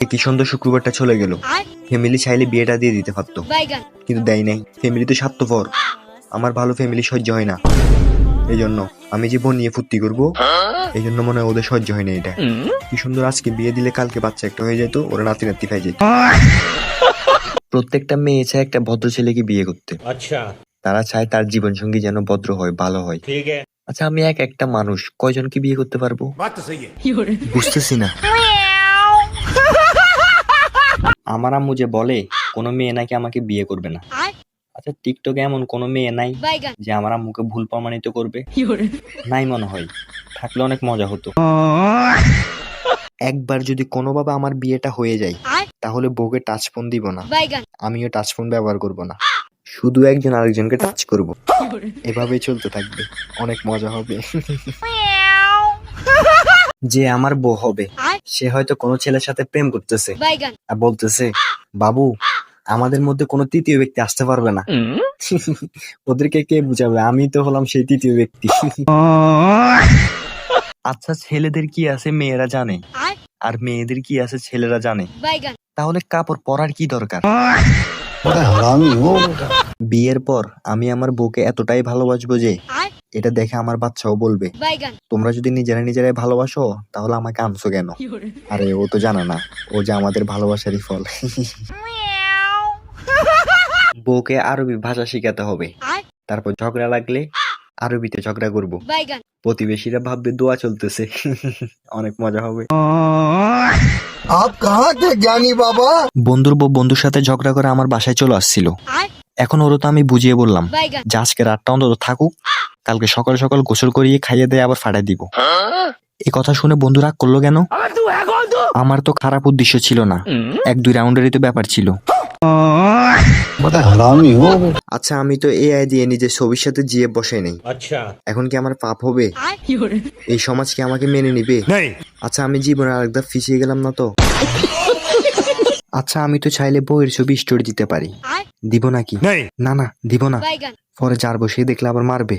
কি সুন্দর শুক্রবারটা চলে গেল। ফ্যামিলি চাইলে বিয়েটা দিয়ে দিতে পারতো, কিন্তু দেয় নাই। ফ্যামিলি তো স্বার্থপর। আমার ভালো ফ্যামিলি সহ্য হয় না, এই জন্য আমি যে বোন নিয়ে ফুর্তি করবো, এই জন্য মনে হয় ওদের সহ্য হয় না। এটা কি সুন্দর, আজকে বিয়ে দিলে কালকে বাচ্চা একটা হয়ে যেত, ওরা নাতি নাতি পাই যেত। প্রত্যেকটা মেয়ে চায় একটা ভদ্র ছেলেকে বিয়ে করতে। আচ্ছা, তারা চায় তার জীবন সঙ্গী যেন ভদ্র হয়, ভালো হয়। আচ্ছা, আমি একটা মানুষ কয়জনকে বিয়ে করতে পারবো বুঝতেছি না। আমার আম্মু যে বলে কোনো মেয়ে নাকি আমাকে বিয়ে করবে না। আচ্ছা, টিকটকে এমন কোনো মেয়ে নাই যে আমার আম্মুকে ভুল প্রমাণিত করবে? নাই মনে হয়, থাকলে অনেক মজা হতো। একবার যদি কোনোভাবে আমার বিয়েটা হয়ে যায়, তাহলে বউকে টাচ ফোন দিব না, আমিও টাচ ফোন ব্যবহার করব না, শুধু একজন আরেকজনকে টাচ করব। এভাবেই চলতে থাকবে, অনেক মজা হবে। যে আমার বউ হবে সে হয়তো কোনো ছেলের সাথে প্রেম করতেছে আর বলতেছে, বাবু আমাদের মধ্যে কোনো তৃতীয় ব্যক্তি আসতে পারবে না। ওদেরকে কে বুঝাবে? আমি তো হলাম সেই তৃতীয় ব্যক্তি। আচ্ছা, ছেলেদের কি আছে মেয়েরা জানে, আর মেয়েদের কি আছে ছেলেরা জানে, তাহলে কাপড় পরার কি দরকার? বিয়ের পর আমি আমার বউকে এতটাই ভালোবাসবো যে এটা দেখে আমার বাচ্চাও বলবে, তোমরা যদি নিজেরা নিজেরাই ভালোবাসো তাহলে আমাকে আনছো কেন? আরে ও তো জানা না ও যে আমাদের ভালোবাসারই ফল। বউকে আরবি ভাষা শিখাতে হবে, তারপর ঝগড়া লাগলে আরবিতে ঝগড়া করব। প্রতিবেশীরা ভাববে দোয়া চলতেছে। অনেক মজা হবে। आप कहाँ थे ज्ञानी बाबा? বন্ধুর বউ বন্ধুর সাথে ঝগড়া করে আমার বাসায় চলে আসছিল। এখন ওরও তো আমি বুঝিয়ে বললাম যে আজকে রাতটা অন্তত থাকুক, কালকে সকাল সকাল গোসল করিয়ে খাইয়ে দিয়ে আবার ফাটাই দিব। এই কথা শুনে বন্ধু রাগ করলো কেন? আমার তো খারাপ উদ্দেশ্য ছিল না, 1-2 রাউন্ডেরই তো ব্যাপার ছিল। আচ্ছা, আমি তো এআই দিয়ে নিজের ছবির সাথে জিয়ে বসে নেই। এখন কি আমার পাপ হবে? এই সমাজ কি আমাকে মেনে নিবে? আচ্ছা, আমি জীবনে আরেকবার ফিসিয়ে গেলাম না তো? আচ্ছা, আমি তো চাইলে বইয়ের ছবি স্টোরি দিতে পারি, দিব নাকি? না না, দিব না। পরে যার বসে দেখলে আবার মারবে।